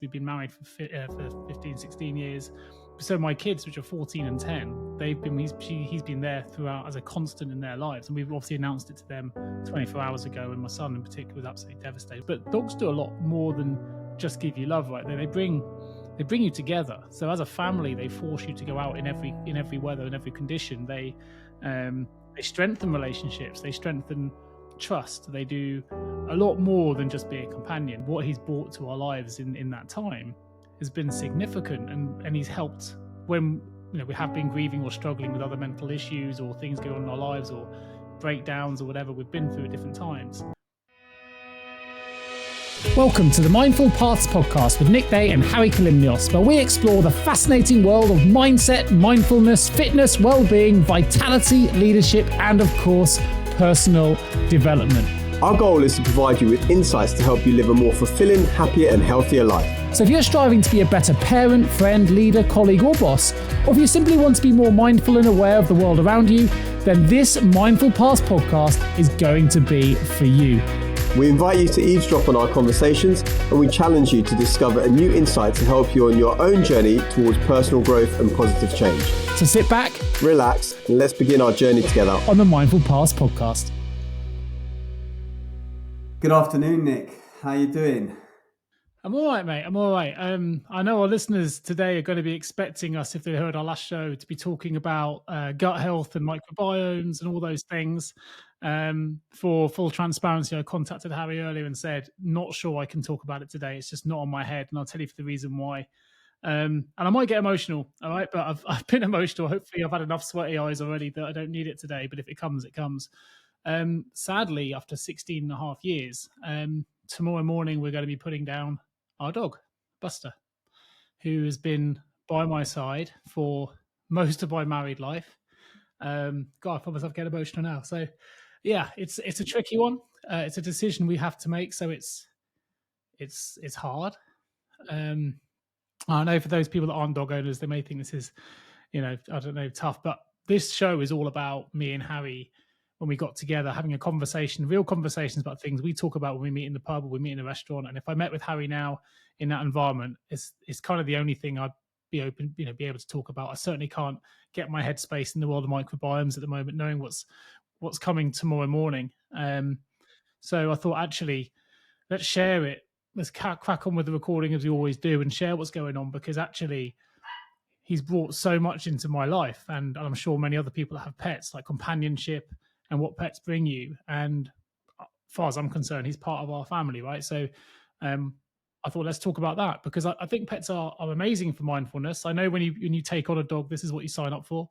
We've been married for 15, 16 years. So my kids, which are 14 and 10, he's been there throughout as a constant in their lives. And we've obviously announced it to them 24 hours ago, and my son in particular was absolutely devastated. But dogs do a lot more than just give you love, right? They bring you together. So as a family, they force you to go out in every weather, in every condition. They strengthen relationships. They strengthen trust. They do a lot more than just be a companion. What he's brought to our lives in that time has been significant, and he's helped when we have been grieving or struggling with other mental issues or things going on in our lives or breakdowns or whatever we've been through at different times. Welcome to the Mindful Paths podcast with Nick Day and Harry Kalimnios, where we explore the fascinating world of mindset, mindfulness, fitness, well-being, vitality, leadership, and of course, personal development. Our goal is to provide you with insights to help you live a more fulfilling, happier, and healthier life. So if you're striving to be a better parent, friend, leader, colleague, or boss, or if you simply want to be more mindful and aware of the world around you, then this Mindful Paths podcast is going to be for you. We invite you to eavesdrop on our conversations, and we challenge you to discover a new insight to help you on your own journey towards personal growth and positive change. So sit back, relax, and let's begin our journey together on the Mindful Paths podcast. Good afternoon, Nick. How you doing? I'm all right, mate. I'm all right. I know our listeners today are going to be expecting us, if they heard our last show, to be talking about gut health and microbiomes and all those things. For full transparency, I contacted Harry earlier and said, not sure I can talk about it today. It's just not on my head, and I'll tell you for the reason why. And I might get emotional, all right? But I've been emotional. Hopefully I've had enough sweaty eyes already that I don't need it today. But if it comes, it comes. Sadly, after 16 and a half years, tomorrow morning we're going to be putting down our dog, Buster, who has been by my side for most of my married life. God, I find myself getting emotional now. So, yeah, it's a tricky one. It's a decision we have to make. So it's hard. I know for those people that aren't dog owners, they may think this is, I don't know, tough. But this show is all about me and Harry when we got together, having a conversation, real conversations about things we talk about when we meet in the pub or we meet in a restaurant. And if I met with Harry now in that environment, it's kind of the only thing I'd be open, be able to talk about. I certainly can't get my headspace in the world of microbiomes at the moment, knowing what's coming tomorrow morning. So I thought, actually, let's share it. Let's crack on with the recording as we always do and share what's going on, because actually he's brought so much into my life, and I'm sure many other people that have pets, like companionship and what pets bring you. And as far as I'm concerned, he's part of our family, right? So I thought, let's talk about that, because I think pets are amazing for mindfulness. I know when you take on a dog, this is what you sign up for,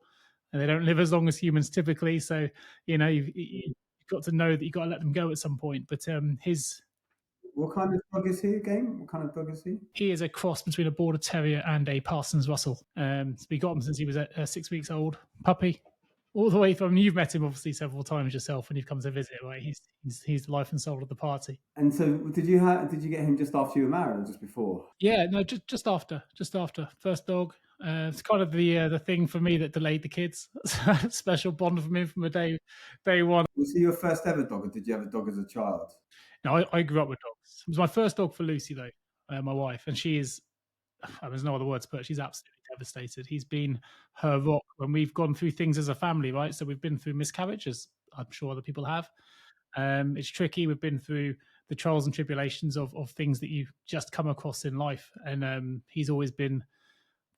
and they don't live as long as humans typically. So, you've got to know that you've got to let them go at some point. But what kind of dog is he again? What kind of dog is he? He is a cross between a Border Terrier and a Parsons Russell. So we got him since he was 6 weeks old, puppy. All the way from, you've met him obviously several times yourself when you've come to visit, right? He's the life and soul of the party. And so, did you get him just after you were married, or just before? Yeah, no, just after first dog. It's kind of the thing for me that delayed the kids. Special bond from him from day one. Was he your first ever dog, or did you have a dog as a child? No, I grew up with dogs. It was my first dog for Lucy, though, my wife, and she is. There's no other words, but she's absolutely devastated. He's been her rock when we've gone through things as a family, right? So we've been through miscarriages, I'm sure other people have. It's tricky. We've been through the trials and tribulations of things that you just come across in life. And he's always been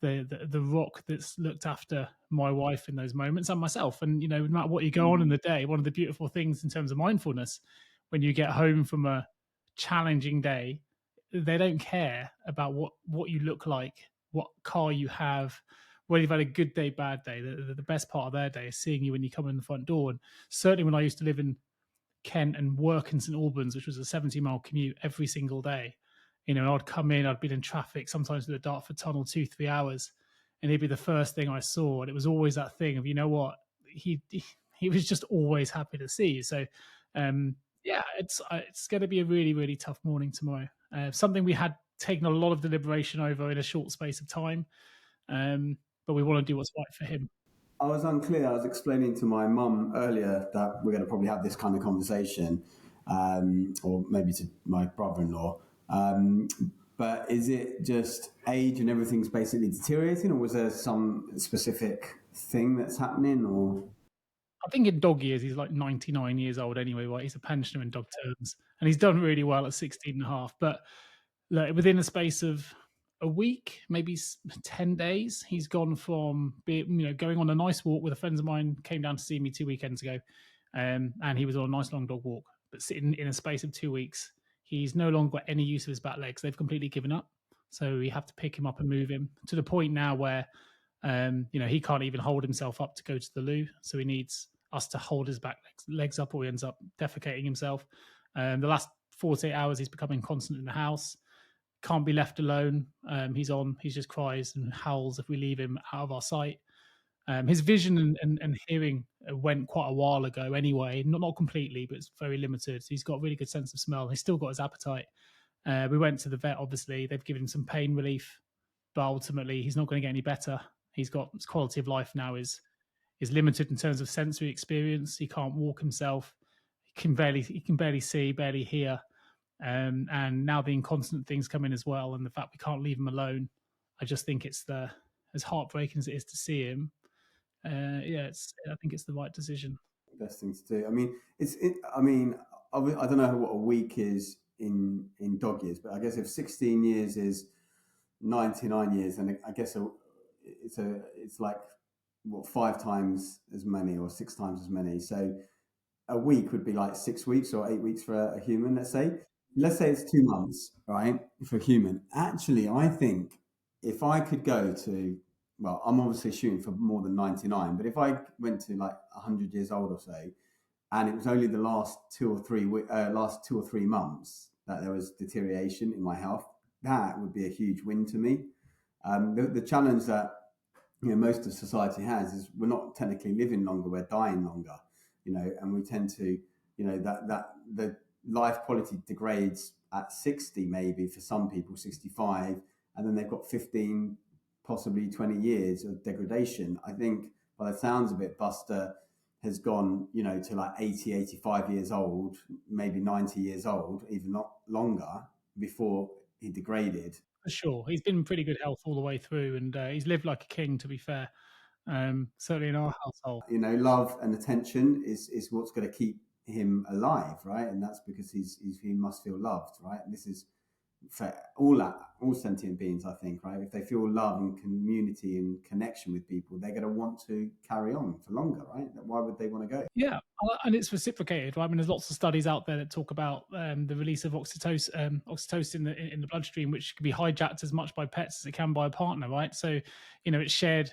the rock that's looked after my wife in those moments and myself. And, no matter what you go on in the day, one of the beautiful things in terms of mindfulness, when you get home from a challenging day, they don't care about what you look like, what car you have, whether you've had a good day, bad day. The best part of their day is seeing you when you come in the front door. And certainly when I used to live in Kent and work in St Albans, which was a 70-mile commute every single day, and I'd come in, I'd been in traffic, sometimes through the Dartford Tunnel, 2-3 hours, and he'd be the first thing I saw. And it was always that thing of, he was just always happy to see you. So, yeah, it's going to be a really, really tough morning tomorrow. Something we had taken a lot of deliberation over in a short space of time, but we want to do what's right for him. I was unclear. I was explaining to my mum earlier that we're going to probably have this kind of conversation, or maybe to my brother-in-law. But is it just age and everything's basically deteriorating, or was there some specific thing that's happening? Or I think in dog years, he's like 99 years old anyway, right? He's a pensioner in dog terms, and he's done really well at 16 and a half. But like, within a space of a week, maybe 10 days, he's gone from going on a nice walk with a friend of mine, came down to see me 2 weekends ago, and he was on a nice long dog walk. But sitting in a space of 2 weeks, he's no longer got any use of his back legs. They've completely given up. So we have to pick him up and move him to the point now where he can't even hold himself up to go to the loo. So he needs us to hold his back legs up, or he ends up defecating himself. The last 48 hours, he's becoming constant in the house. Can't be left alone. He just cries and howls if we leave him out of our sight. His vision and hearing went quite a while ago anyway, not completely, but it's very limited. He's got a really good sense of smell. He's still got his appetite. We went to the vet, obviously. They've given him some pain relief, but ultimately he's not going to get any better. He's got his quality of life now is limited in terms of sensory experience. He can't walk himself. He can barely see, barely hear. And now the inconstant things come in as well, and the fact we can't leave him alone. I just think it's as heartbreaking as it is to see him. I think it's the right decision. best thing to do? I mean, I don't know what a week is in dog years, but I guess if 16 years is 99 years, and I guess it's like what 5 times as many or 6 times as many. So a week would be like 6 weeks or 8 weeks for a human. Let's say it's 2 months, right, for a human. Actually, I think if I could go to, well, I'm obviously shooting for more than 99, but if I went to like 100 years old or so, and it was only the last 2 or 3 months that there was deterioration in my health, that would be a huge win to me. The challenge that most of society has is we're not technically living longer, we're dying longer, and we tend to, that the life quality degrades at 60, maybe for some people 65, and then they've got 15, possibly 20 years of degradation. I think by the sounds of it, Buster has gone, to like 80, 85 years old, maybe 90 years old, even not longer, before he degraded. For sure. He's been in pretty good health all the way through, and he's lived like a king, to be fair. Certainly in our household. Love and attention is what's going to keep him alive, right? And that's because he must feel loved, right? And this is for all sentient beings, I think, right? If they feel love and community and connection with people, they're going to want to carry on for longer, right? Why would they want to go? Yeah, and it's reciprocated, right? I mean, there's lots of studies out there that talk about the release of oxytocin in the bloodstream, which can be hijacked as much by pets as it can by a partner, right? So, it's shared.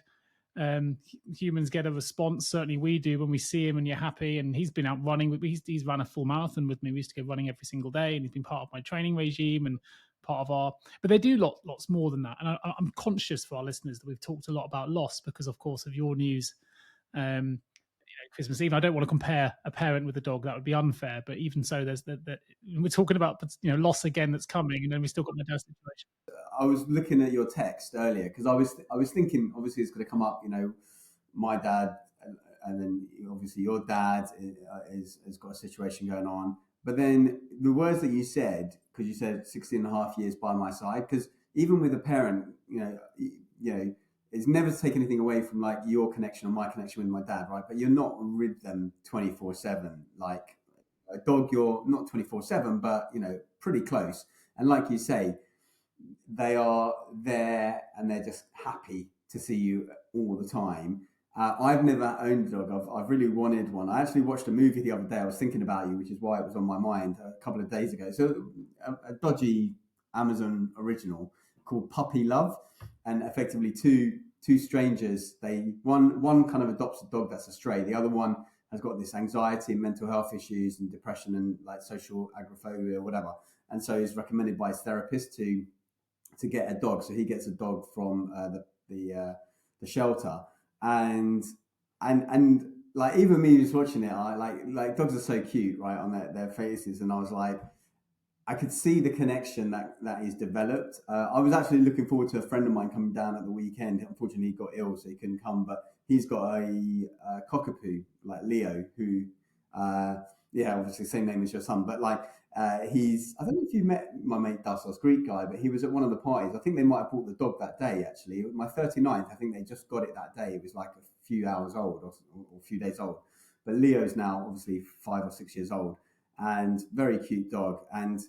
Humans get a response. Certainly we do when we see him and you're happy. And he's been out running. He's run a full marathon with me. We used to go running every single day, and he's been part of my training regime and part of our. But they do lots more than that. And I'm conscious for our listeners that we've talked a lot about loss because, of course, of your news. Christmas Eve. I don't want to compare a parent with a dog; that would be unfair. But even so, there's that we're talking about loss again that's coming, and then we still got my dad's situation. I was looking at your text earlier because I was thinking obviously it's going to come up. My dad, and then obviously your dad has got a situation going on. But then the words that you said, because you said 16 and a half years by my side, because even with a parent, it's never to take anything away from like your connection or my connection with my dad, right? But you're not with them 24/7. Like a dog, you're not 24/7, but pretty close. And like you say, they are there and they're just happy to see you all the time. I've never owned a dog. I've really wanted one. I actually watched a movie the other day. I was thinking about you, which is why it was on my mind a couple of days ago. So a dodgy Amazon original called Puppy Love, and effectively two strangers. One kind of adopts a dog that's a stray. The other one has got this anxiety and mental health issues and depression and like social agoraphobia or whatever. And so he's recommended by his therapist to get a dog. So he gets a dog from the shelter, and like even me just watching it, I like dogs are so cute, right, on their faces, and I was like, I could see the connection that is developed. I was actually looking forward to a friend of mine coming down at the weekend. Unfortunately, he got ill, so he couldn't come. But he's got a cockapoo, like Leo, who, obviously same name as your son. But like I don't know if you've met my mate Dassos, Greek guy, but he was at one of the parties. I think they might have bought the dog that day, actually. My 39th, I think they just got it that day. It was like a few hours old or a few days old. But Leo's now obviously 5 or 6 years old and very cute dog. And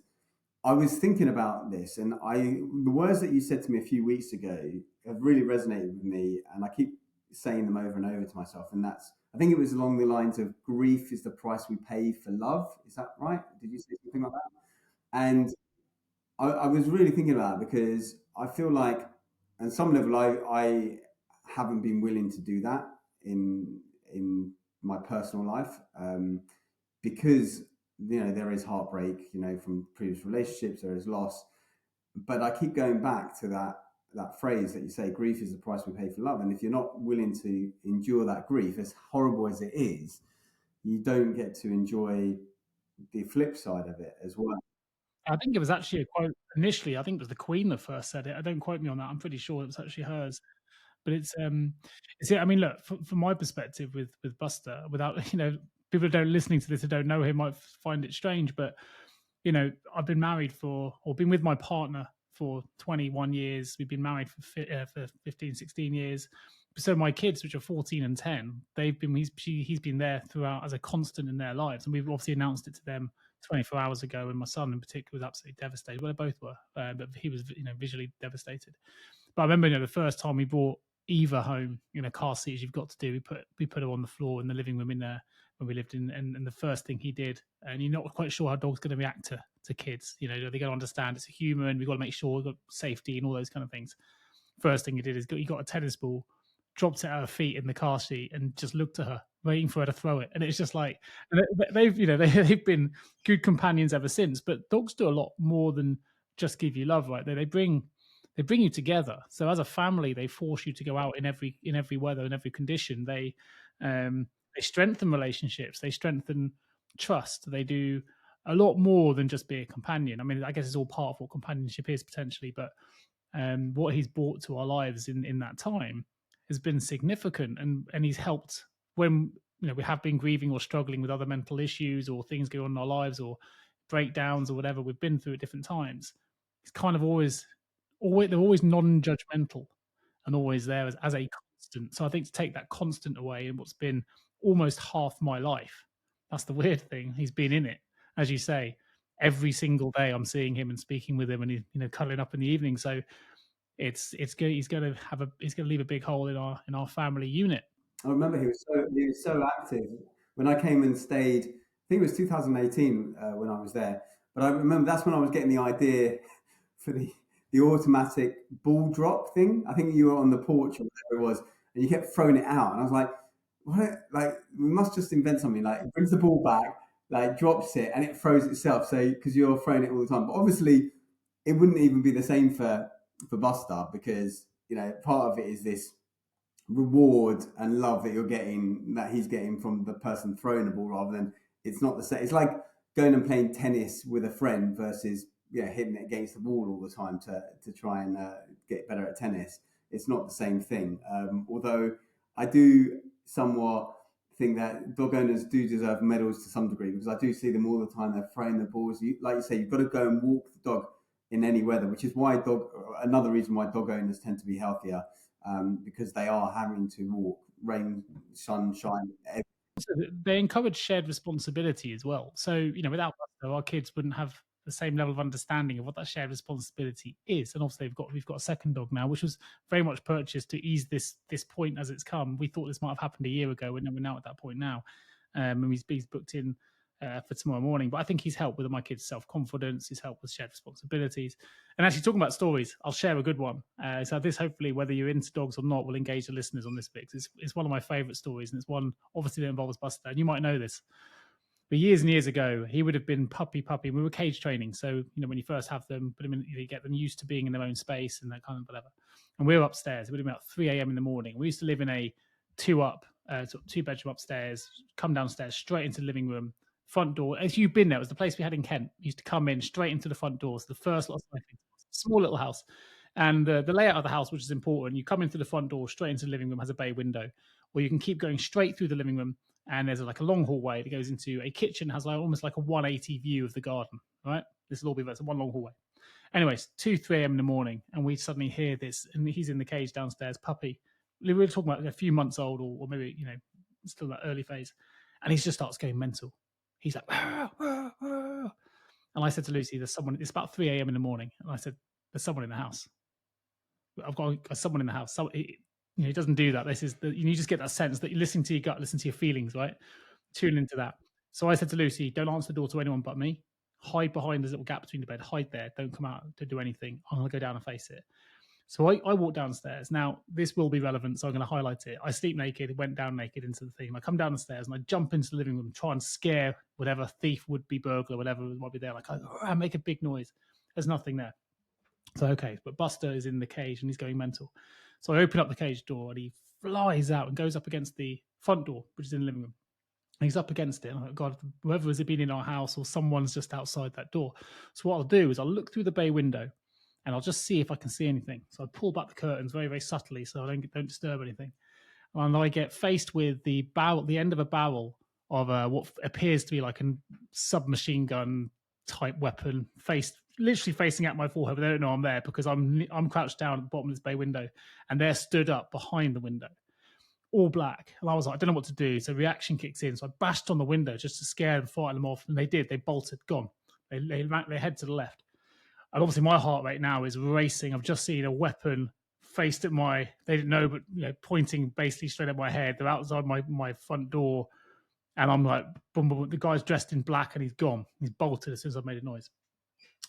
I was thinking about this, and the words that you said to me a few weeks ago have really resonated with me, and I keep saying them over and over to myself. And that's, I think it was along the lines of grief is the price we pay for love. Is that right? Did you say something like that? And I was really thinking about it because I feel like, on some level, I haven't been willing to do that in my personal life, because there is heartbreak, from previous relationships, there is loss, but I keep going back to that phrase that you say, grief is the price we pay for love. And if you're not willing to endure that grief, as horrible as it is, you don't get to enjoy the flip side of it as well. I think it was actually a quote initially. I think it was the Queen that first said it. I don't quote me on that. I'm pretty sure it was actually hers. But I mean, look, from my perspective with Buster, without people who don't listening to this who don't know him might find it strange, but I've been married or been with my partner for 21 years. We've been married for 15, 16 years. So my kids, which are 14 and 10, he's been there throughout as a constant in their lives, and we've obviously announced it to them 24 hours ago. And my son in particular was absolutely devastated. Well, they both were, but he was visually devastated. But I remember, the first time we brought Eva home in a car seat, as you've got to do, we put her on the floor in the living room in there when we lived in, and the first thing he did, and you're not quite sure how dog's going to react to kids. They're going to understand it's a human. We've got to make sure we've got safety and all those kind of things. First thing he did is he got a tennis ball, dropped it at her feet in the car seat, and just looked at her, waiting for her to throw it. And it's just like, and they've been good companions ever since. But dogs do a lot more than just give you love, right? They bring you together. So as a family, they force you to go out in every weather, in every condition. They strengthen relationships. They strengthen trust. They do a lot more than just be a companion. I mean, I guess it's all part of what companionship is potentially, but what he's brought to our lives in that time has been significant, and he's helped when we have been grieving or struggling with other mental issues or things going on in our lives or breakdowns or whatever we've been through at different times. He's kind of always they're always non-judgmental and always there as a constant. So I think to take that constant away in what's been almost half my life, that's the weird thing. He's been in it, as you say, every single day. I'm seeing him and speaking with him, and he's cuddling up in the evening. So it's good. He's going to leave a big hole in our family unit. I remember he was so active when I came and stayed. I think it was 2018 when I was there. But I remember that's when I was getting the idea for the automatic ball drop thing. I think you were on the porch or whatever it was, and you kept throwing it out. And I was like, what? Like, we must just invent something. Like, it brings the ball back, like drops it, and it throws itself. So because you're throwing it all the time, but obviously it wouldn't even be the same for Buster, because part of it is this reward and love that he's getting from the person throwing the ball, rather than, it's not the same. It's like going and playing tennis with a friend versus hitting it against the wall all the time to try and get better at tennis. It's not the same thing. Although I do somewhat think that dog owners do deserve medals to some degree, because I do see them all the time. They're throwing the balls. Like you say, you've got to go and walk the dog in any weather, which is why another reason why dog owners tend to be healthier, because they are having to walk rain, sunshine. So they encourage shared responsibility as well. So without Buster, our kids wouldn't have the same level of understanding of what that shared responsibility is. And obviously we've got a second dog now, which was very much purchased to ease this point as it's come. We thought this might have happened a year ago, and we're now at that point now. And he's booked in for tomorrow morning. But I think he's helped with my kids' self-confidence. He's helped with shared responsibilities. And actually, talking about stories, I'll share a good one. So this, hopefully, whether you're into dogs or not, will engage the listeners on this bit. It's one of my favourite stories, and it's one obviously that involves Buster. And you might know this. But years and years ago, he would have been puppy. We were cage training. So, when you first have them, put them in, you get them used to being in their own space and that kind of whatever. And we were upstairs. It would have been about 3 a.m. in the morning. We used to live in a two-bedroom upstairs, come downstairs, straight into the living room, front door. As you've been there, it was the place we had in Kent. You used to come in straight into the front door. So the first lot of cycling, small little house. And the layout of the house, which is important, you come into the front door, straight into the living room, has a bay window. Or you can keep going straight through the living room, and there's like a long hallway that goes into a kitchen, has almost like a 180 view of the garden, right? This will all be it's one long hallway. Anyways, 2, 3 a.m. in the morning, and we suddenly hear this, and he's in the cage downstairs, puppy. We were talking about a few months old, or maybe, still that early phase. And he just starts going mental. He's like, "Ah, ah, ah." And I said to Lucy, there's someone, it's about 3 a.m. in the morning. And I said, there's someone in the house. I've got someone in the house. So he doesn't do that. This is you just get that sense that you listen to your gut, listen to your feelings, right? Tune into that. So I said to Lucy, don't answer the door to anyone but me. Hide behind this little gap between the bed. Hide there. Don't come out to do anything. I'm going to go down and face it. So I walk downstairs. Now, this will be relevant, so I'm going to highlight it. I sleep naked, went down naked into the thing. I come down the stairs and I jump into the living room, try and scare whatever thief, would be burglar, whatever might be there. Like, I make a big noise. There's nothing there. So, okay, but Buster is in the cage and he's going mental. So I open up the cage door and he flies out and goes up against the front door, which is in the living room. And he's up against it. And I'm like, God, whoever has been in our house or someone's just outside that door. So what I'll do is I'll look through the bay window and I'll just see if I can see anything. So I pull back the curtains very, very subtly so I don't disturb anything. And I get faced with the end of a barrel of what appears to be like a submachine gun type weapon, literally facing at my forehead, but they don't know I'm there because I'm crouched down at the bottom of this bay window, and they're stood up behind the window, all black. And I was like, I don't know what to do. So reaction kicks in. So I bashed on the window just to scare them, frighten them off, and they did. They bolted, gone. They head to the left. And obviously my heart rate now is racing. I've just seen a weapon faced at they didn't know, but pointing basically straight at my head. They're outside my front door. And I'm like, boom, boom, the guy's dressed in black and he's gone. He's bolted as soon as I've made a noise.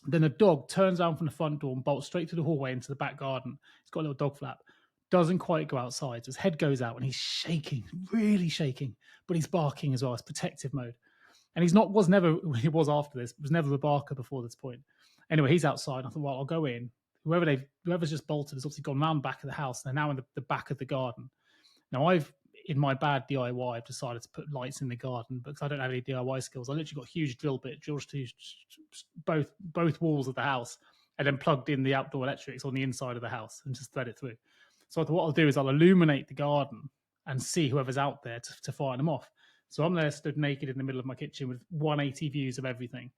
Then the dog turns around from the front door and bolts straight through the hallway into the back garden. He's got a little dog flap. Doesn't quite go outside. So his head goes out and he's shaking, really shaking, but he's barking as well. It's protective mode. And he was after this, was never a barker before this point. Anyway, he's outside. I thought, well, I'll go in. Whoever's just bolted has obviously gone round back of the house. They're now in the back of the garden. Now, in my bad DIY, I've decided to put lights in the garden because I don't have any DIY skills. I literally got a huge drill bit, drilled to both walls of the house, and then plugged in the outdoor electrics on the inside of the house and just thread it through. So I thought what I'll do is I'll illuminate the garden and see whoever's out there to fire them off. So I'm there stood naked in the middle of my kitchen with 180 views of everything.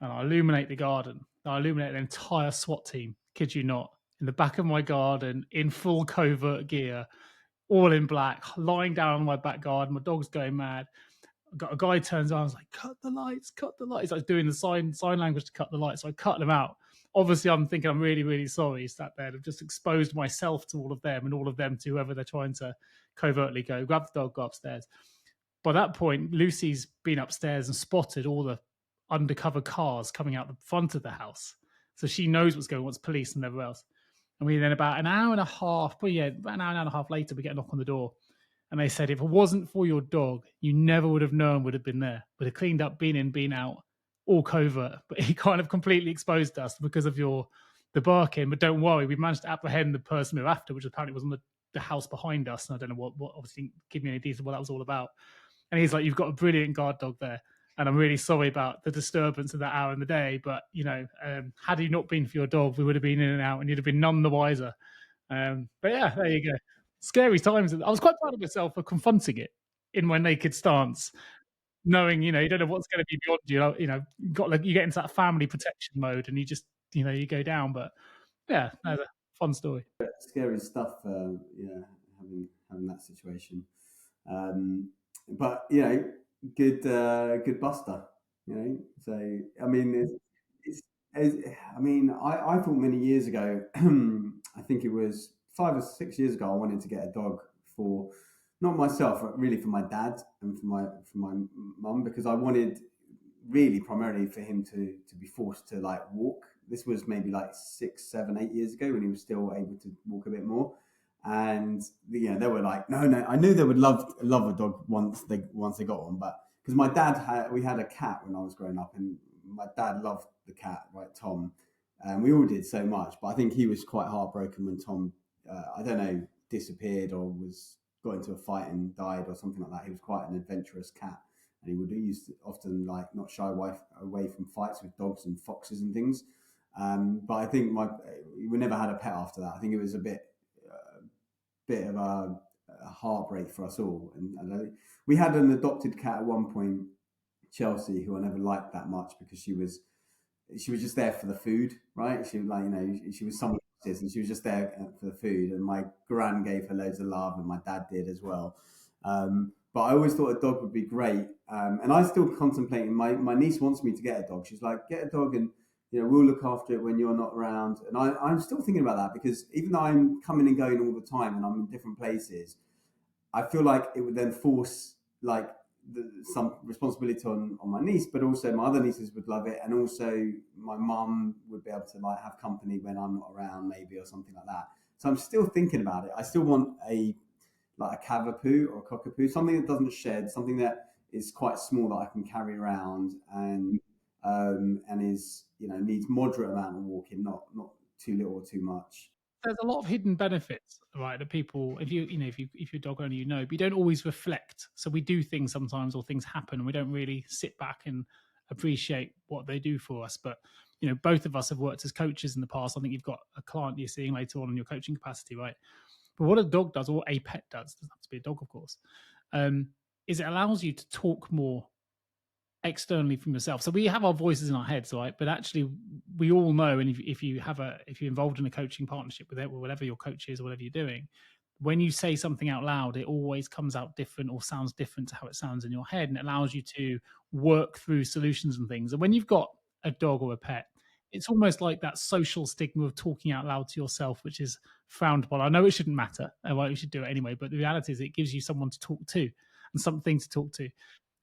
And I illuminate the garden. I illuminate the entire SWAT team, kid you not, in the back of my garden in full covert gear, all in black, lying down on my back garden. My dog's going mad. A guy turns on, I was like, cut the lights. I was doing the sign language to cut the lights. So I cut them out. Obviously, I'm thinking I'm really, really sorry. Sat there. I've just exposed myself to all of them and all of them to whoever they're trying to covertly go. Grab the dog, go upstairs. By that point, Lucy's been upstairs and spotted all the undercover cars coming out the front of the house. So she knows what's going on, it's police and everywhere else. And we then about an hour and a half later, we get a knock on the door. And they said, if it wasn't for your dog, you never would have known would have been there. Would have cleaned up, been in, been out, all covert. But he kind of completely exposed us because of the barking. But don't worry, we managed to apprehend the person we were after, which apparently was on the house behind us. And I don't know what obviously didn't give me any details what that was all about. And he's like, you've got a brilliant guard dog there. And I'm really sorry about the disturbance of that hour in the day. But, had it not been for your dog, we would have been in and out and you'd have been none the wiser. But yeah, there you go. Scary times. I was quite proud of myself for confronting it in my naked stance, knowing, you don't know what's going to be beyond you. You get into that family protection mode and you just, you go down. But yeah, that's a fun story. Scary stuff, having that situation. But good Buster. So I mean, I thought many years ago. I think it was 5 or 6 years ago. I wanted to get a dog for not myself, but really for my dad and for my mum, because I wanted really primarily for him to be forced to like walk. This was maybe like 6, 7, 8 years ago when he was still able to walk a bit more. And they were like, no. I knew they would love a dog once they got one, but because we had a cat when I was growing up, and my dad loved the cat, right, Tom, and we all did so much. But I think he was quite heartbroken when Tom, I don't know, disappeared or got into a fight and died or something like that. He was quite an adventurous cat, and he used to often like not shy away from fights with dogs and foxes and things. But I think we never had a pet after that. I think it was a bit of a heartbreak for us all. And we had an adopted cat at one point, Chelsea, who I never liked that much because she was she was just there for the food, right? She was like, she was someone else's, and she was just there for the food. And my gran gave her loads of love, and my dad did as well. But I always thought a dog would be great, and I still contemplating. My niece wants me to get a dog. She's like, get a dog, and we'll look after it when you're not around. And I'm still thinking about that because even though I'm coming and going all the time, and I'm in different places, I feel like it would then force like some responsibility on my niece, but also my other nieces would love it, and also my mum would be able to like have company when I'm not around, maybe, or something like that. So I'm still thinking about it. I still want a cavapoo or a cockapoo, something that doesn't shed, something that is quite small that I can carry around, and is needs moderate amount of walking, not too little or too much. There's a lot of hidden benefits, right? That people, if you're dog owner, but you don't always reflect. So we do things sometimes, or things happen, and we don't really sit back and appreciate what they do for us. But both of us have worked as coaches in the past. I think you've got a client you're seeing later on in your coaching capacity, right? But what a dog does, or a pet does, doesn't have to be a dog, of course, is it allows you to talk more externally from yourself. So we have our voices in our heads, right? But actually, we all know, and if you're involved in a coaching partnership with it, or whatever your coach is, or whatever you're doing, when you say something out loud, it always comes out different or sounds different to how it sounds in your head, and it allows you to work through solutions and things. And when you've got a dog or a pet, it's almost like that social stigma of talking out loud to yourself, which is frowned upon. I know it shouldn't matter, and why we should do it anyway, but the reality is it gives you someone to talk to and something to talk to,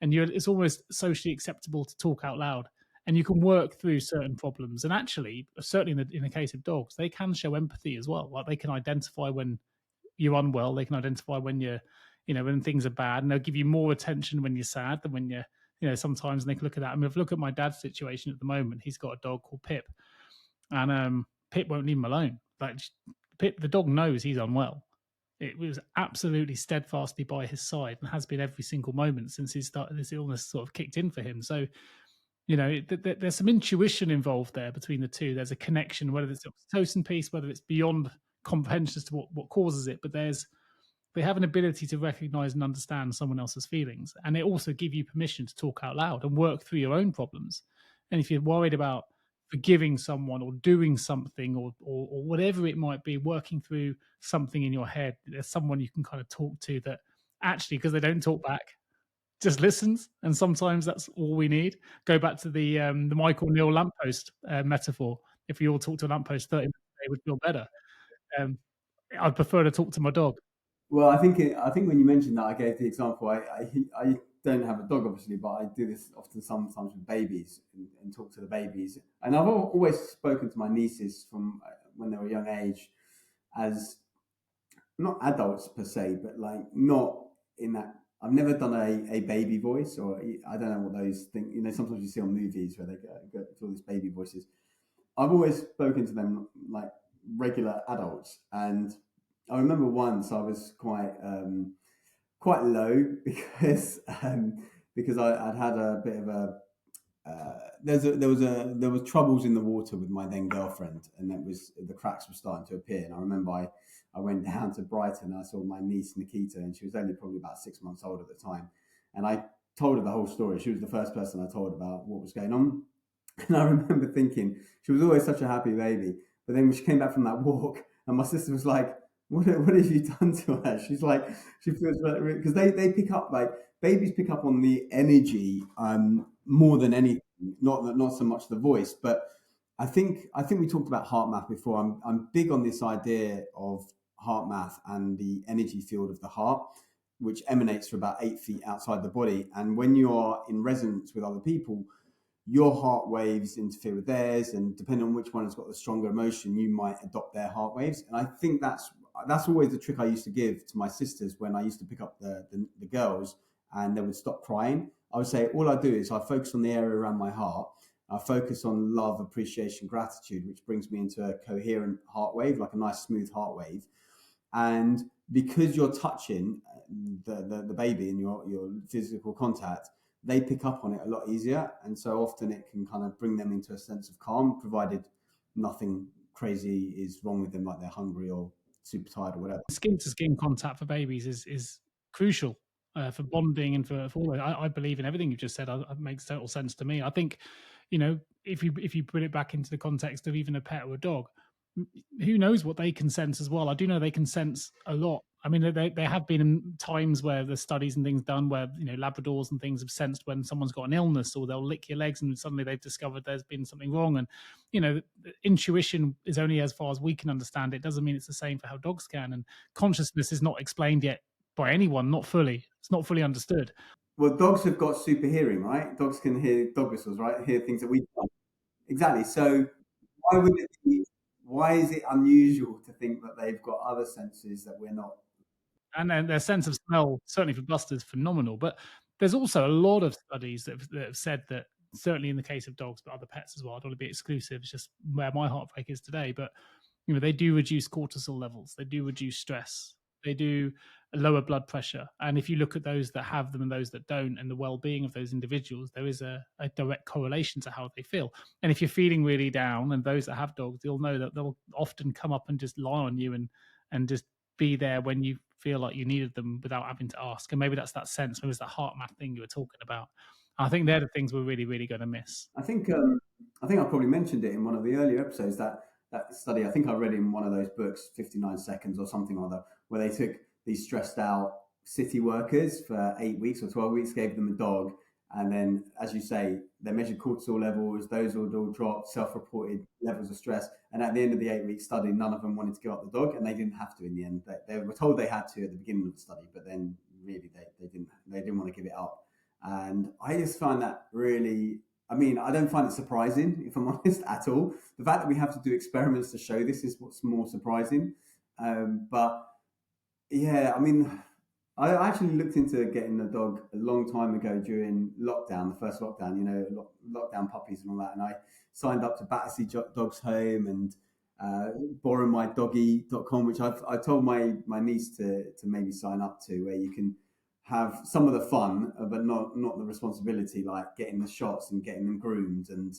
and it's almost socially acceptable to talk out loud, and you can work through certain problems. And actually, certainly in the case of dogs, they can show empathy as well. Like, they can identify when you're unwell, they can identify when when things are bad, and they'll give you more attention when you're sad than when you're sometimes. And they can look at that. I mean, if I look at my dad's situation at the moment, he's got a dog called Pip, and Pip won't leave him alone. Like, Pip, the dog knows he's unwell. It was absolutely steadfastly by his side, and has been every single moment since this illness sort of kicked in for him. So, there's some intuition involved there between the two. There's a connection, whether it's oxytocin piece, whether it's beyond comprehension as to what causes it, but they have an ability to recognize and understand someone else's feelings, and they also give you permission to talk out loud and work through your own problems. And if you're worried about forgiving someone, or doing something, or whatever it might be, working through something in your head, there's someone you can kind of talk to that actually, because they don't talk back, just listens. And sometimes that's all we need. Go back to the Michael Neal lamppost metaphor. If we all talk to a lamppost 30 minutes a day, would feel better. Um, I'd prefer to talk to my dog. Well, I think when you mentioned that, I gave the example. I don't have a dog, obviously, but I do this often sometimes with babies, and talk to the babies. And I've always spoken to my nieces from when they were a young age as not adults per se, but like not in that. I've never done a baby voice, or I don't know what those things. Sometimes you see on movies where they go through all these baby voices. I've always spoken to them like regular adults, and I remember once I was quite low because I'd had a bit of a there was troubles in the water with my then girlfriend, and the cracks were starting to appear. And I remember I went down to Brighton, and I saw my niece Nikita, and she was only probably about 6 months old at the time, and I told her the whole story. She was the first person I told about what was going on. And I remember thinking, she was always such a happy baby. But then when she came back from that walk, and my sister was like, what have you done to her? She's like, she feels like, because they pick up, like, babies pick up on the energy more than anything, not so much the voice. But I think we talked about heart math before. I'm big on this idea of heart math and the energy field of the heart, which emanates from about 8 feet outside the body. And when you are in resonance with other people, your heart waves interfere with theirs, and depending on which one has got the stronger emotion, you might adopt their heart waves. And I think that's always the trick I used to give to my sisters when I used to pick up the girls and they would stop crying. I would say, all I do is I focus on the area around my heart. I focus on love, appreciation, gratitude, which brings me into a coherent heart wave, like a nice smooth heart wave. And because you're touching the baby in your physical contact, they pick up on it a lot easier. And so often it can kind of bring them into a sense of calm, provided nothing crazy is wrong with them, like they're hungry or super tired or whatever. Skin to skin contact for babies is crucial for bonding and for all. I believe in everything you've just said. It makes total sense to me. I think if you put it back into the context of even a pet or a dog, who knows what they can sense as well. I do know they can sense a lot. I mean, there have been times where there's studies and things done where Labradors and things have sensed when someone's got an illness, or they'll lick your legs and suddenly they've discovered there's been something wrong. And intuition is only as far as we can understand. It doesn't mean it's the same for how dogs can. And consciousness is not explained yet by anyone, not fully. It's not fully understood. Well, dogs have got super hearing, right? Dogs can hear dog whistles, right? Hear things that we can't. Exactly. So why would it be? Why is it unusual to think that they've got other senses that we're not? And then their sense of smell, certainly for Buster, is phenomenal. But there's also a lot of studies that have said that, certainly in the case of dogs, but other pets as well. I don't want to be exclusive. It's just where my heartbreak is today. But they do reduce cortisol levels. They do reduce stress. They do lower blood pressure. And if you look at those that have them and those that don't, and the well-being of those individuals, there is a direct correlation to how they feel. And if you're feeling really down, and those that have dogs, you'll know that they'll often come up and just lie on you and just be there when you feel like you needed them without having to ask. And maybe that's that sense, maybe it's that heart math thing you were talking about. I think they're the things we're really, really going to miss. I think I probably mentioned it in one of the earlier episodes, that study. I think I read in one of those books, 59 Seconds or something or other, where they took these stressed out city workers for 8 weeks or 12 weeks, gave them a dog, and then, as you say, they measured cortisol levels. Those would all drop, self-reported levels of stress. And at the end of the 8 week study, none of them wanted to give up the dog, and they didn't have to in the end. They were told they had to at the beginning of the study, but then really they didn't want to give it up. And I just find that really, I mean, I don't find it surprising, if I'm honest, at all. The fact that we have to do experiments to show this is what's more surprising. But yeah, I mean, I actually looked into getting a dog a long time ago during lockdown, the first lockdown, lockdown puppies and all that. And I signed up to Battersea Dogs Home and borrowmydoggy.com, which I told my niece to maybe sign up to, where you can have some of the fun, but not the responsibility, like getting the shots and getting them groomed and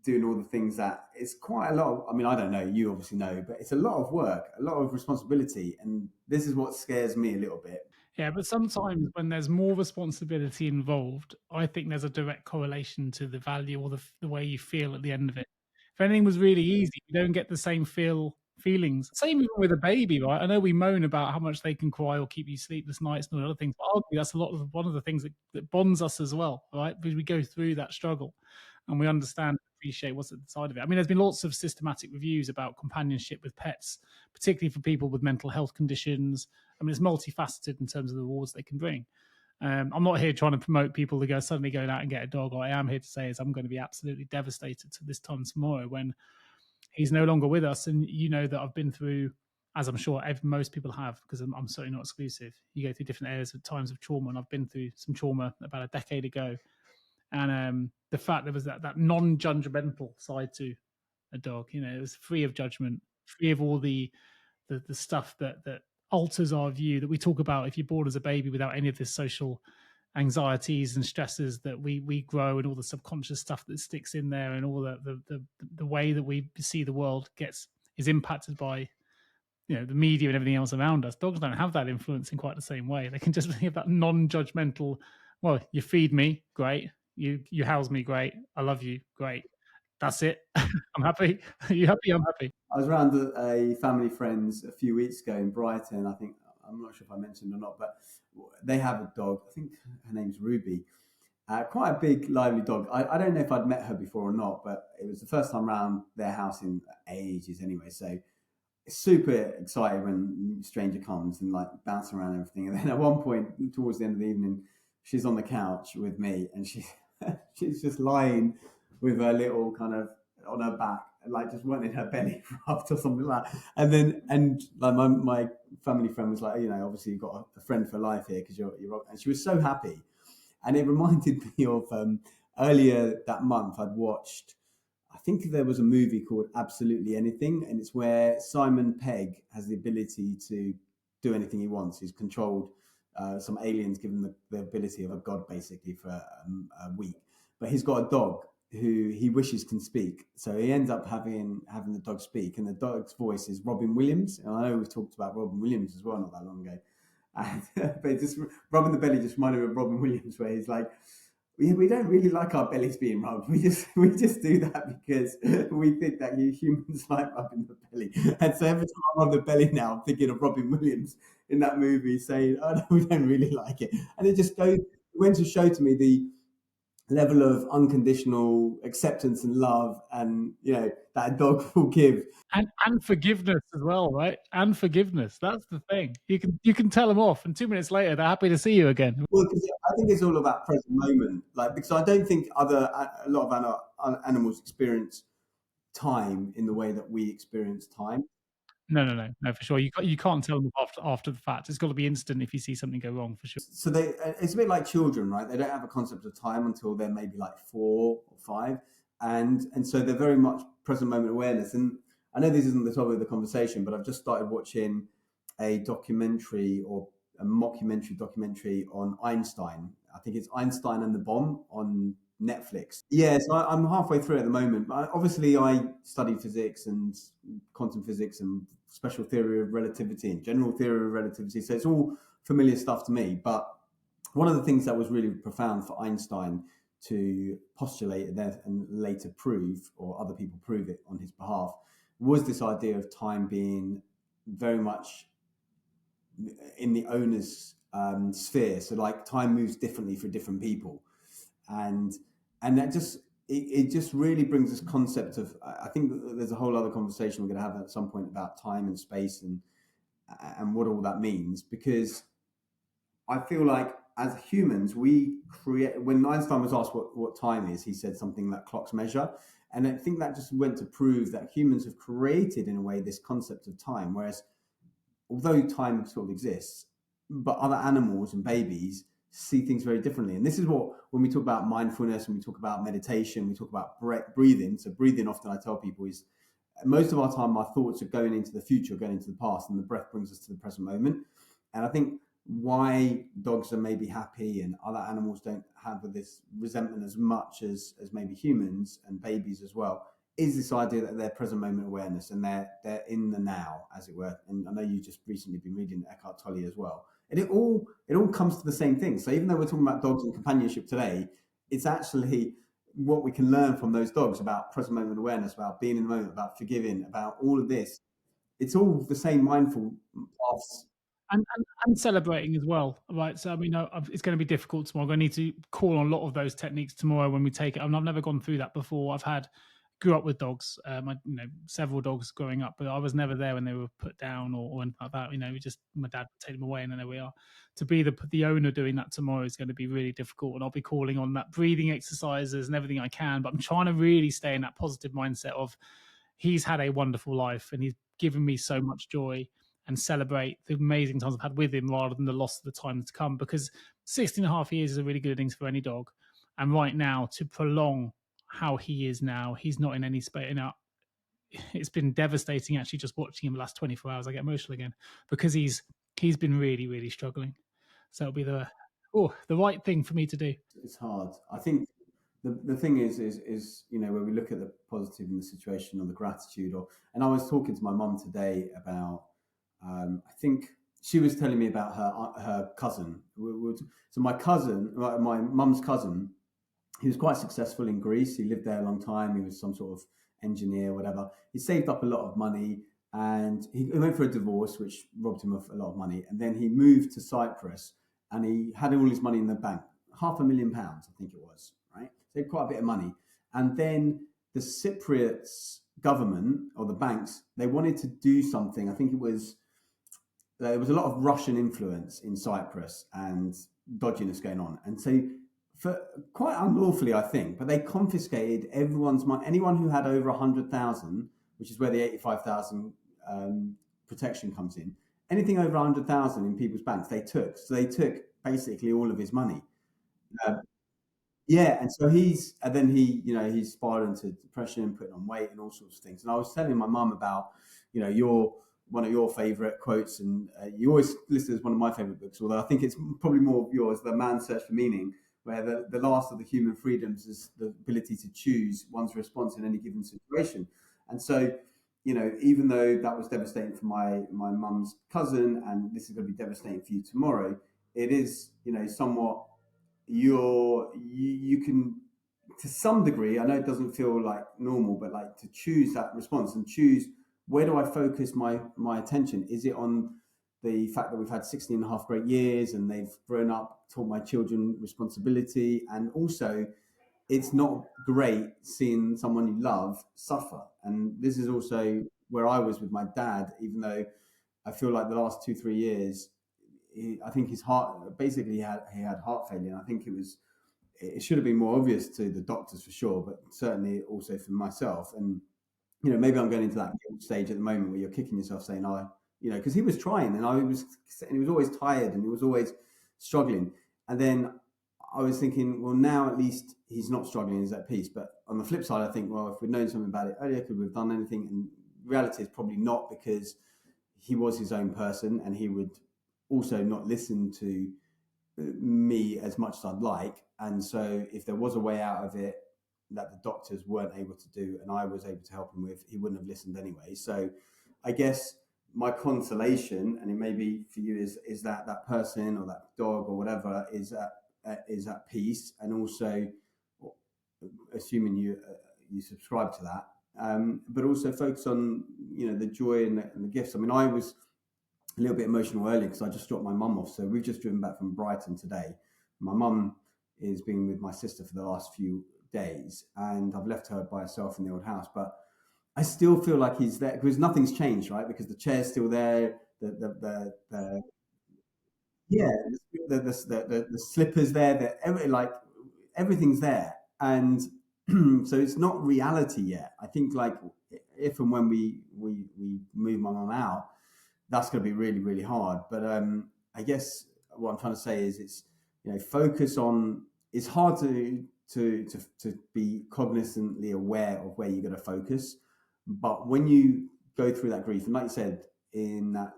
doing all the things that it's quite a lot of, I mean, I don't know, you obviously know, but it's a lot of work, a lot of responsibility. And this is what scares me a little bit. Yeah, but sometimes when there's more responsibility involved, I think there's a direct correlation to the value or the way you feel at the end of it. If anything was really easy, you don't get the same feelings. Same even with a baby, right? I know we moan about how much they can cry or keep you sleepless nights and all other things, but arguably that's one of the things that bonds us as well, right? Because we go through that struggle and we understand and appreciate what's at the side of it. I mean, there's been lots of systematic reviews about companionship with pets, particularly for people with mental health conditions. I mean, it's multifaceted in terms of the rewards they can bring. I'm not here trying to promote people to suddenly go out and get a dog. What I am here to say is I'm going to be absolutely devastated to this time tomorrow when he's no longer with us. And you know that I've been through, as I'm sure most people have, because I'm certainly not exclusive. You go through different areas of times of trauma, and I've been through some trauma about a decade ago. And the fact there was that non-judgmental side to a dog, it was free of judgment, free of all the stuff that alters our view that we talk about. If you're born as a baby without any of this social anxieties and stresses that we grow, and all the subconscious stuff that sticks in there, and all the way that we see the world is impacted by the media and everything else around us. Dogs don't have that influence in quite the same way. They can just have that non-judgmental, well, you feed me, great. You house me, great. I love you, great. That's it. I'm happy. Are you happy? I'm happy. I was around a family friends a few weeks ago in Brighton. I think, I'm not sure if I mentioned or not, but they have a dog. I think her name's Ruby. Quite a big, lively dog. I don't know if I'd met her before or not, but it was the first time around their house in ages anyway. So super excited when a stranger comes and like bouncing around and everything. And then at one point, towards the end of the evening, she's on the couch with me, and she's just lying with her little kind of on her back, like just wanting her belly rubbed or something like that. And like my family friend was like, obviously you've got a friend for life here because you're, and she was so happy. And it reminded me of earlier that month I'd watched, I think there was a movie called Absolutely Anything, and it's where Simon Pegg has the ability to do anything he wants. He's controlled, some aliens give him the ability of a god basically for a week. But he's got a dog who he wishes can speak. So he ends up having the dog speak, and the dog's voice is Robin Williams. And I know we've talked about Robin Williams as well not that long ago. But just rubbing the belly just reminded me of Robin Williams, where he's like, we don't really like our bellies being rubbed. We just do that because we think that you humans like rubbing the belly. And so every time I rub the belly now, I'm thinking of Robin Williams in that movie saying, "Oh no, we don't really like it." And it just goes, it went to show to me the level of unconditional acceptance and love, and that a dog will give. And forgiveness as well, right? And forgiveness. That's the thing. You can tell them off, and 2 minutes later they're happy to see you again. Well, 'cause I think it's all about present moment, like because I don't think a lot of animals experience time in the way that we experience time. No, for sure. You can't tell them after the fact. It's got to be instant if you see something go wrong, for sure. So it's a bit like children, right? They don't have a concept of time until they're maybe like 4 or 5, and so they're very much present moment awareness. And I know this isn't the topic of the conversation, but I've just started watching a documentary, or a mockumentary documentary on Einstein. I think it's Einstein and the Bomb on Netflix. Yeah, so I'm halfway through at the moment. But obviously, I study physics and quantum physics and special theory of relativity and general theory of relativity. So it's all familiar stuff to me. But one of the things that was really profound for Einstein to postulate and later prove, or other people prove it on his behalf, was this idea of time being very much in the owner's sphere. So like time moves differently for different people, and that it just really brings this concept of, I think there's a whole other conversation we're going to have at some point about time and space and what all that means, because I feel like as humans we create. When Einstein was asked what time is, he said something like clocks measure, and I think that just went to prove that humans have created in a way this concept of time, whereas although time sort of exists, but other animals and babies see things very differently. And this is what, when we talk about mindfulness, when we talk about meditation, we talk about breathing. So breathing, often I tell people, is most of our time our thoughts are going into the future, going into the past, and the breath brings us to the present moment. And I think why dogs are maybe happy and other animals don't have this resentment as much as maybe humans and babies as well, is this idea that they're present moment awareness, and they're in the now, as it were. And I know you just recently been reading Eckhart Tolle as well, and it all comes to the same thing. So even though we're talking about dogs and companionship today, it's actually what we can learn from those dogs about present moment awareness, about being in the moment, about forgiving, about all of this. It's all the same mindful paths. And celebrating as well, right? So I mean, it's going to be difficult tomorrow. I'm going to need to call on a lot of those techniques tomorrow when we take it. I mean, I've never gone through that before. Grew up with dogs, several dogs growing up, but I was never there when they were put down or anything like that. We just, my dad would take them away, and then there we are. To be the owner doing that tomorrow is going to be really difficult, and I'll be calling on that breathing exercises and everything I can. But I'm trying to really stay in that positive mindset of he's had a wonderful life and he's given me so much joy, and celebrate the amazing times I've had with him rather than the loss of the time to come, because 16 and a half years is a really good innings for any dog. And right now, to prolong how he is now, he's not in any space. It's been devastating actually just watching him the last 24 hours. I get emotional again because he's been really, really struggling. So it'll be the right thing for me to do. It's hard. I think the thing is when we look at the positive in the situation, or the gratitude, and I was talking to my mum today about, I think she was telling me about her cousin. So my cousin, my mum's cousin, he was quite successful in Greece. He lived there a long time. He was some sort of engineer, whatever. He saved up a lot of money, and he went for a divorce, which robbed him of a lot of money. And then he moved to Cyprus, and he had all his money in the bank, £500,000, I think it was, right? So he had quite a bit of money. And then the Cypriots government, or the banks, they wanted to do something. I think there was a lot of Russian influence in Cyprus and dodginess going on. And so, for quite unlawfully, I think, but they confiscated everyone's money. Anyone who had over 100,000, which is where the 85,000 protection comes in, anything over 100,000 in people's banks, they took. So they took basically all of his money. Yeah, and so he spiraled into depression, putting on weight, and all sorts of things. And I was telling my mum about, one of your favorite quotes, and you always list as one of my favorite books, although I think it's probably more of yours, The Man's Search for Meaning, where the last of the human freedoms is the ability to choose one's response in any given situation. And so, even though that was devastating for my mum's cousin, and this is going to be devastating for you tomorrow, it is, somewhat you can, to some degree, I know it doesn't feel like normal, but like to choose that response and choose, where do I focus my attention? Is it on the fact that we've had 16 and a half great years and they've grown up, taught my children responsibility, and also it's not great seeing someone you love suffer. And this is also where I was with my dad, even though I feel like the last 2 3 years, I think his heart, basically he had heart failure. And I think it should have been more obvious to the doctors for sure, but certainly also for myself. And maybe I'm going into that guilt stage at the moment where you're kicking yourself, saying, "I," because he was trying, and he was always tired, and he was always struggling. And then I was thinking, well, now at least he's not struggling, he's at peace. But on the flip side, I think, well, if we'd known something about it earlier, could we have done anything? And reality is probably not, because he was his own person, and he would also not listen to me as much as I'd like. And so if there was a way out of it that the doctors weren't able to do and I was able to help him with, he wouldn't have listened anyway. So I guess my consolation, and it may be for you, is that that person or that dog or whatever is at peace, and also assuming you subscribe to that, but also focus on the joy and the gifts. I mean, I was a little bit emotional earlier because I just dropped my mum off. So we've just driven back from Brighton today. My mum is being with my sister for the last few days, and I've left her by herself in the old house. But I still feel like he's there because nothing's changed, right? Because the chair's still there, the yeah, the slippers there, like everything's there, and so it's not reality yet. I think like if and when we move my mum out, that's going to be really really hard. But I guess what I'm trying to say is it's focus on. It's hard to be cognizantly aware of where you're going to focus, but when you go through that grief, and like you said in that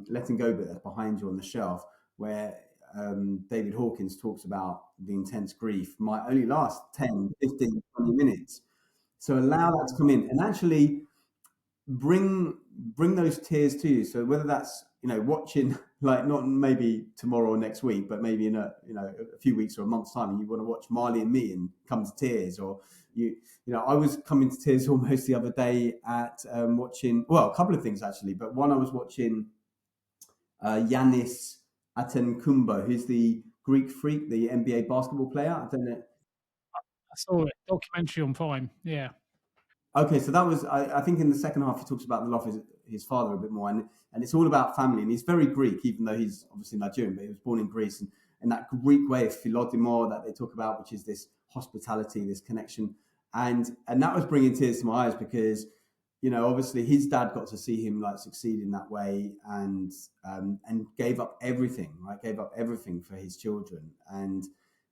letting go bit that's behind you on the shelf, where David Hawkins talks about the intense grief might only last 10, 15, 20 minutes. So allow that to come in and actually bring those tears to you. So whether that's watching, like not maybe tomorrow or next week, but maybe in a few weeks or a month's time, and you want to watch Marley and Me and come to tears, or I was coming to tears almost the other day at watching, well, a couple of things actually, but one, I was watching Giannis Antetokounmpo, who's the Greek freak, the NBA basketball player. I don't know. I saw it, documentary on Prime. Yeah. Okay, so that was, I think in the second half he talks about the love of his father a bit more, and it's all about family, and he's very Greek, even though he's obviously Nigerian, but he was born in Greece, and that Greek way of philodimor that they talk about, which is this hospitality, this connection, and that was bringing tears to my eyes because obviously his dad got to see him like succeed in that way, and gave up everything, right? Gave up everything for his children, and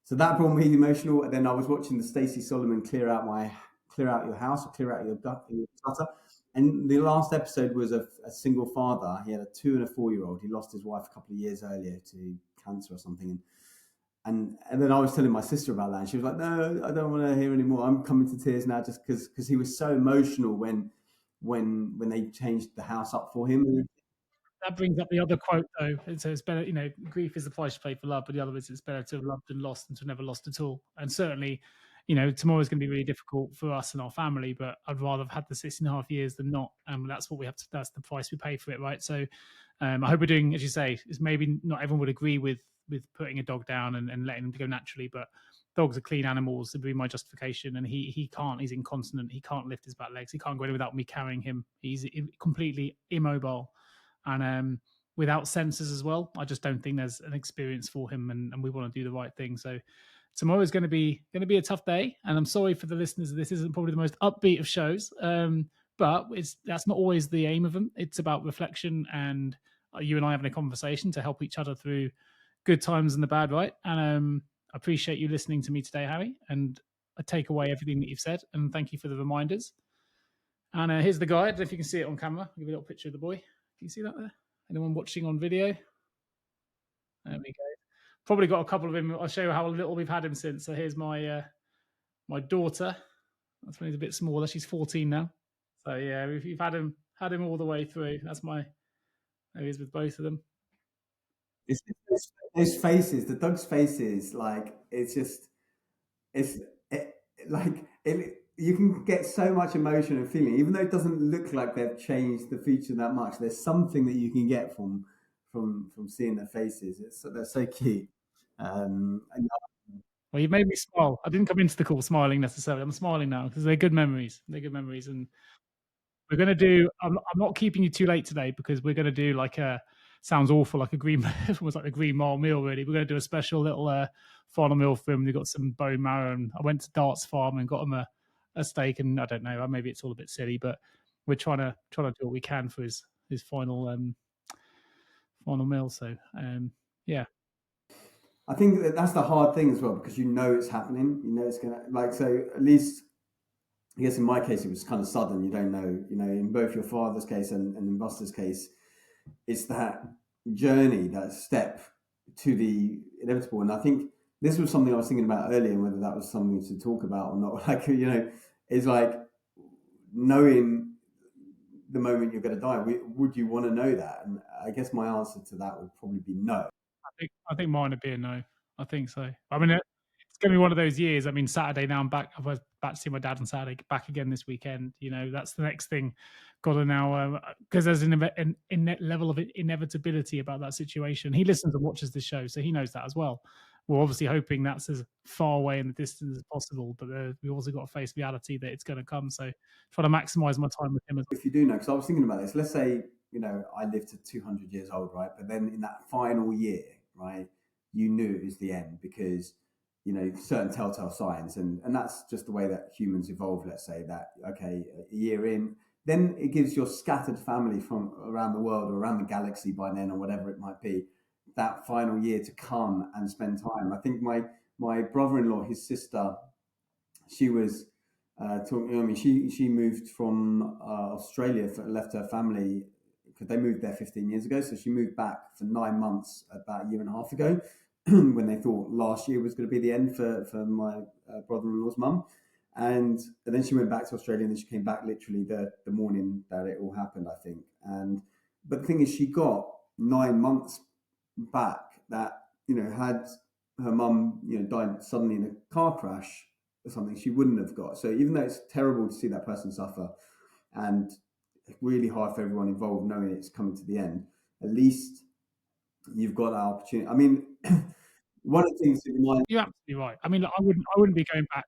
so that brought me emotional. And then I was watching the Stacey Solomon clear out your house or clear out your gutter. And the last episode was a single father. He had a 2 and a 4-year-old. He lost his wife a couple of years earlier to cancer or something. And then I was telling my sister about that, and she was like, "No, I don't want to hear anymore. I'm coming to tears now," just because he was so emotional when they changed the house up for him. That brings up the other quote, though. So it's better, grief is the price you pay for love, but the other is it's better to have loved and lost than to have never lost at all. And certainly, tomorrow's going to be really difficult for us and our family, but I'd rather have had the 6.5 years than not. And that's what we have to, that's the price we pay for it, right? So I hope we're doing, as you say, is maybe not everyone would agree with putting a dog down and letting them go naturally, but dogs are clean animals. That'd be my justification. And he can't, he's incontinent. He can't lift his back legs. He can't go anywhere without me carrying him. He's completely immobile. And without sensors as well, I just don't think there's an experience for him, and we want to do the right thing. So tomorrow is going to be a tough day, and I'm sorry for the listeners. This isn't probably the most upbeat of shows, but that's not always the aim of them. It's about reflection and you and I having a conversation to help each other through good times and the bad, right? And I appreciate you listening to me today, Harry, and I take away everything that you've said, and thank you for the reminders. And here's the guy. I don't know if you can see it on camera. I'll give you a little picture of the boy. Can you see that there? Anyone watching on video? There we go. Probably got a couple of him. I'll show you how little we've had him since. So here's my my daughter. That's when he's a bit smaller. She's 14 now. So yeah, we've had him all the way through. That's there he is with both of them. those faces, the dog's faces, like it's just it's it, like you can get so much emotion and feeling, even though it doesn't look like they've changed the feature that much. There's something that you can get from seeing their faces. They're so cute. And Well, you made me smile. I didn't come into the call smiling necessarily. I'm smiling now because they're good memories. They're good memories, and we're gonna do. I'm not keeping you too late today because we're gonna do like a. Sounds awful, like a green, almost like a Green Mile meal. Really, we're gonna do a special little final meal for him. We've got some bone marrow, and I went to Dart's Farm and got him a steak. And I don't know, maybe it's all a bit silly, but we're trying to do what we can for his final meal. So yeah, I think that's the hard thing as well, because you know it's happening. You know it's gonna, like, so at least I guess in my case it was kind of sudden. You don't know. You know, in both your father's case and in Buster's case, it's that journey, that step to the inevitable. And I think this was something I was thinking about earlier, and whether that was something to talk about or not. Like, you know, it's like knowing the moment you're going to die. Would you want to know that? And I guess my answer to that would probably be no. I think mine would be a no. I think so. I mean, it's going to be one of those years. I mean, Saturday now I'm back. I was back to see my dad on Saturday. Back again this weekend. You know, that's the next thing. Got to now because there's an level of inevitability about that situation. He listens and watches the show, so he knows that as well. We're obviously hoping that's as far away in the distance as possible, but we've also got to face reality that it's going to come. So try to maximise my time with him as well. If you do know, because I was thinking about this, let's say, you know, I lived to 200 years old, right? But then in that final year, right, you knew it was the end because, you know, certain telltale signs. And that's just the way that humans evolve, let's say that, okay, a year in, then it gives your scattered family from around the world or around the galaxy by then or whatever it might be, that final year to come and spend time. I think my brother-in-law, his sister, she was talking. I mean, she moved from Australia, left her family because they moved there 15 years ago. So she moved back for 9 months about a year and a half ago, when they thought last year was going to be the end for my brother-in-law's mum. And then she went back to Australia, and then she came back literally the morning that it all happened, I think. And but the thing is, she got 9 months back that, you know, had her mum, you know, died suddenly in a car crash or something, she wouldn't have got. So even though it's terrible to see that person suffer, and really hard for everyone involved knowing it's coming to the end, at least you've got that opportunity. I mean, one of the things that reminds You're absolutely right. I mean, I wouldn't be going back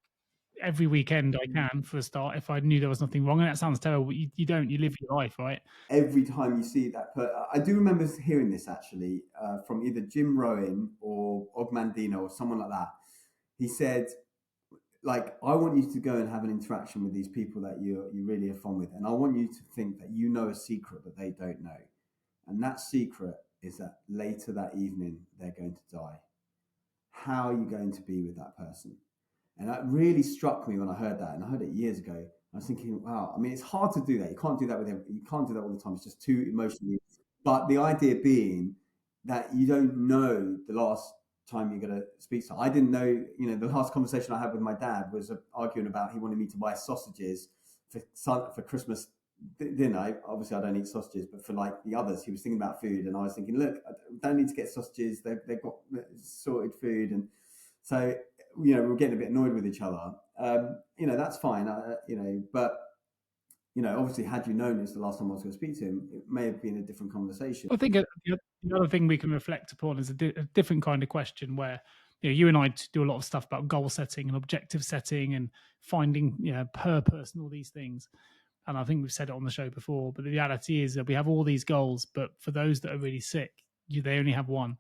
every weekend I can for a start if I knew there was nothing wrong. And that sounds terrible. But you don't. You live your life, right? every time you see that I do remember hearing this actually from either Jim Rohn or Ogmandino or someone like that. He said, like, I want you to go and have an interaction with these people that you really have fun with, and I want you to think that you know a secret that they don't know, and that secret is that later that evening they're going to die. How are you going to be with that person? And that really struck me when I heard that, and I heard it years ago. I was thinking, wow. I mean, it's hard to do that. You can't do that with every, you can't do that all the time. It's just too emotionally. But the idea being that you don't know the last time you're going to speak to. I didn't know. You know, the last conversation I had with my dad was arguing about he wanted me to buy sausages for Christmas dinner. Obviously, I don't eat sausages, but for like the others, he was thinking about food, and I was thinking, look, I don't need to get sausages. They've got sorted food, and so, you know, we were getting a bit annoyed with each other. You know, that's fine. You know, but, you know, obviously, had you known it's the last time I was going to speak to him, it may have been a different conversation. I think the other thing we can reflect upon is a different kind of question where, you know, you and I do a lot of stuff about goal setting and objective setting and finding, you know, purpose and all these things. And I think we've said it on the show before, but the reality is that we have all these goals, but for those that are really sick, they only have one.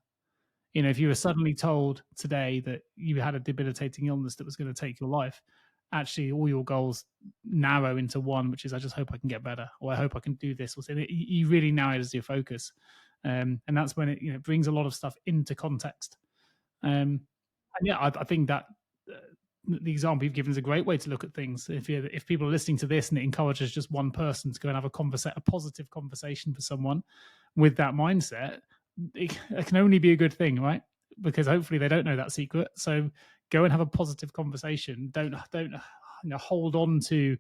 You know, if you were suddenly told today that you had a debilitating illness that was going to take your life, actually all your goals narrow into one, which is I just hope I can get better, or I hope I can do this. Or you really narrows your focus, and that's when it, you know, brings a lot of stuff into context. And yeah, I think that the example you've given is a great way to look at things. If people are listening to this and it encourages just one person to go and have a positive conversation for someone with that mindset, it can only be a good thing, right? Because hopefully they don't know that secret. So go and have a positive conversation. Don't you know, hold on to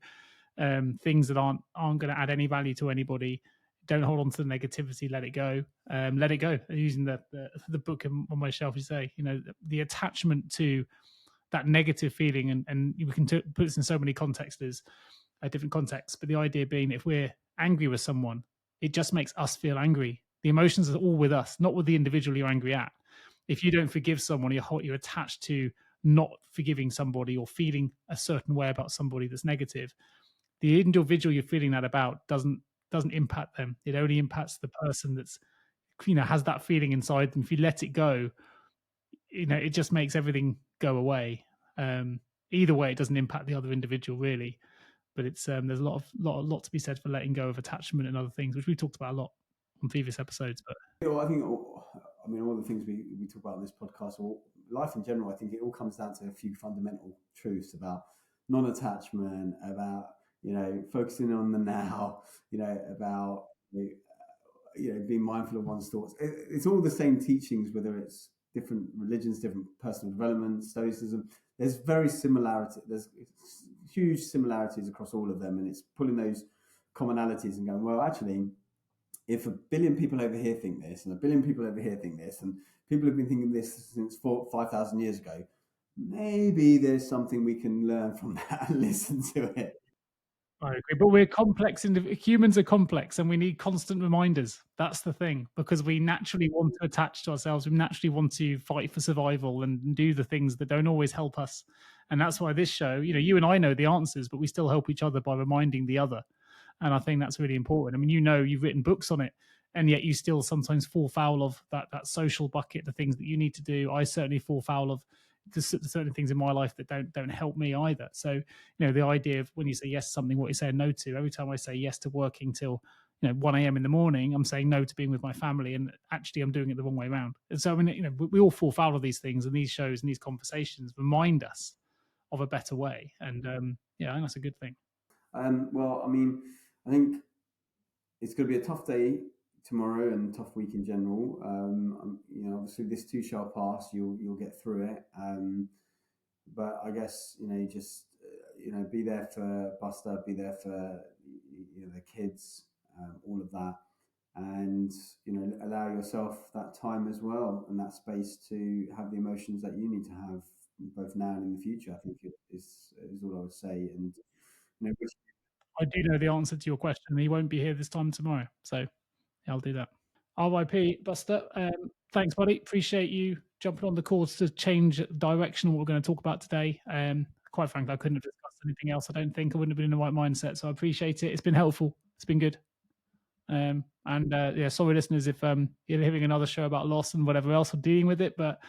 things that aren't going to add any value to anybody. Don't hold on to the negativity. Let it go. Let it go. Using the book on my shelf, you say, the attachment to that negative feeling, and we can put this in so many contexts, different contexts. But the idea being, if we're angry with someone, it just makes us feel angry. The emotions are all with us, not with the individual you're angry at. If you don't forgive someone, you're attached to not forgiving somebody or feeling a certain way about somebody that's negative. The individual you're feeling that about doesn't impact them. It only impacts the person that's has that feeling inside them. If you let it go, it just makes everything go away. Um, Either way, it doesn't impact the other individual really. But it's there's a lot to be said for letting go of attachment and other things, which we talked about a lot on previous episodes. But I think, I mean, all the things we talk about in this podcast, or life in general, I think it all comes down to a few fundamental truths about non-attachment, about focusing on the now, about being mindful of one's thoughts. It's all the same teachings, whether it's different religions, different personal development, stoicism. There's very similarity. There's huge similarities across all of them, and it's pulling those commonalities and going, well, actually, if a billion people over here think this, and a billion people over here think this, and people have been thinking this since 5,000 years ago, maybe there's something we can learn from that and listen to it. I agree, but we're complex. Humans are complex, and we need constant reminders. That's the thing, because we naturally want to attach to ourselves. We naturally want to fight for survival and do the things that don't always help us. And that's why this show, you and I know the answers, but we still help each other by reminding the other. And I think that's really important. I mean, you've written books on it, and yet you still sometimes fall foul of that social bucket, the things that you need to do. I certainly fall foul of certain things in my life that don't help me either. So the idea of when you say yes to something, what you say no to. Every time I say yes to working till 1 a.m. in the morning, I'm saying no to being with my family, and actually I'm doing it the wrong way around. And so I mean, we all fall foul of these things, and these shows and these conversations remind us of a better way. And I think that's a good thing. Well, I mean, I think it's going to be a tough day tomorrow and tough week in general. Obviously this too shall pass. You'll get through it. But I guess just be there for Buster, be there for the kids, all of that, and allow yourself that time as well and that space to have the emotions that you need to have both now and in the future. I think is all I would say. And which I do know the answer to your question. He won't be here this time tomorrow, so I'll do that. RIP, Buster. Thanks, buddy. Appreciate you jumping on the course to change direction of what we're going to talk about today. Quite frankly, I couldn't have discussed anything else. I don't think I wouldn't have been in the right mindset. So I appreciate it. It's been helpful. It's been good. Sorry, listeners, if you're hearing another show about loss and whatever else, or dealing with it. But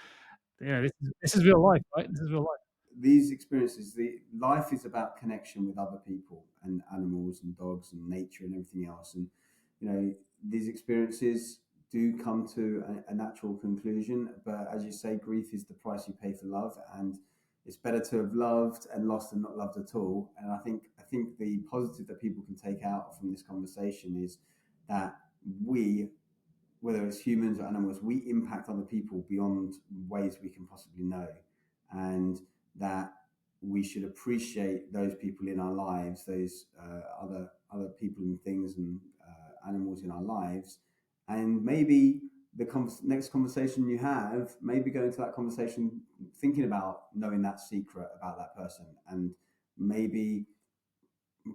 this is real life, right? This is real life. These experiences, the life is about connection with other people and animals and dogs and nature and everything else. And these experiences do come to a natural conclusion. But as you say, grief is the price you pay for love, and it's better to have loved and lost than not loved at all. And I think the positive that people can take out from this conversation is that we, whether it's humans or animals, we impact other people beyond ways we can possibly know, and that we should appreciate those people in our lives, those other people and things and animals in our lives, and maybe the next conversation you have, maybe go into that conversation thinking about knowing that secret about that person, and maybe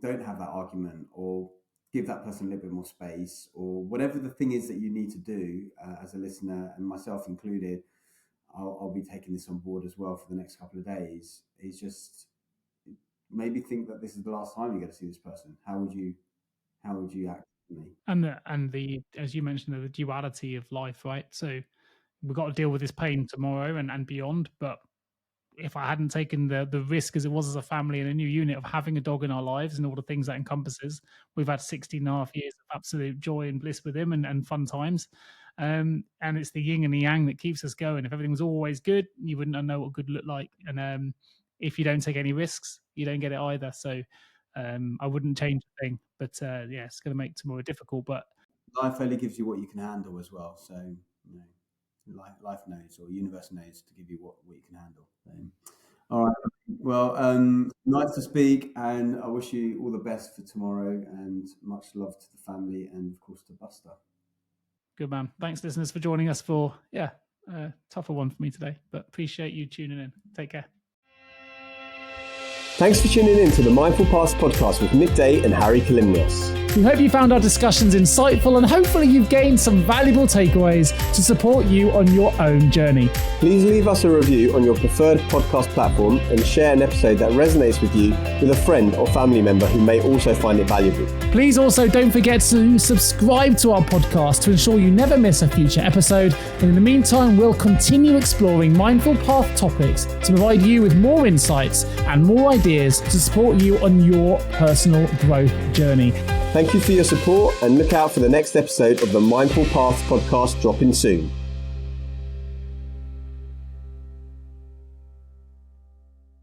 don't have that argument, or give that person a little bit more space, or whatever the thing is that you need to do as a listener, and myself included. I'll be taking this on board as well for the next couple of days. Is just maybe think that this is the last time you're going to see this person. How would you act differently? And the as you mentioned, the duality of life, right? So we've got to deal with this pain tomorrow and beyond. But if I hadn't taken the risk as it was as a family and a new unit of having a dog in our lives and all the things that encompasses, we've had 16 and a half years of absolute joy and bliss with him and fun times. And it's the yin and the yang that keeps us going. If everything was always good, you wouldn't know what good looked like. And if you don't take any risks, you don't get it either. So I wouldn't change a thing. But it's going to make tomorrow difficult. But Life only gives you what you can handle as well. So life knows, or universe knows, to give you what you can handle. So, All right. Well, nice to speak, and I wish you all the best for tomorrow, and much love to the family, and of course to Buster. Good man. Thanks, listeners, for joining us for, tougher one for me today, but appreciate you tuning in. Take care. Thanks for tuning in to the Mindful Paths podcast with Nick Day and Harry Kalimnios. We hope you found our discussions insightful and hopefully you've gained some valuable takeaways to support you on your own journey. Please leave us a review on your preferred podcast platform and share an episode that resonates with you with a friend or family member who may also find it valuable. Please also don't forget to subscribe to our podcast to ensure you never miss a future episode. And in the meantime, we'll continue exploring Mindful Path topics to provide you with more insights and more ideas to support you on your personal growth journey. Thank you for your support and look out for the next episode of the Mindful Paths podcast dropping soon.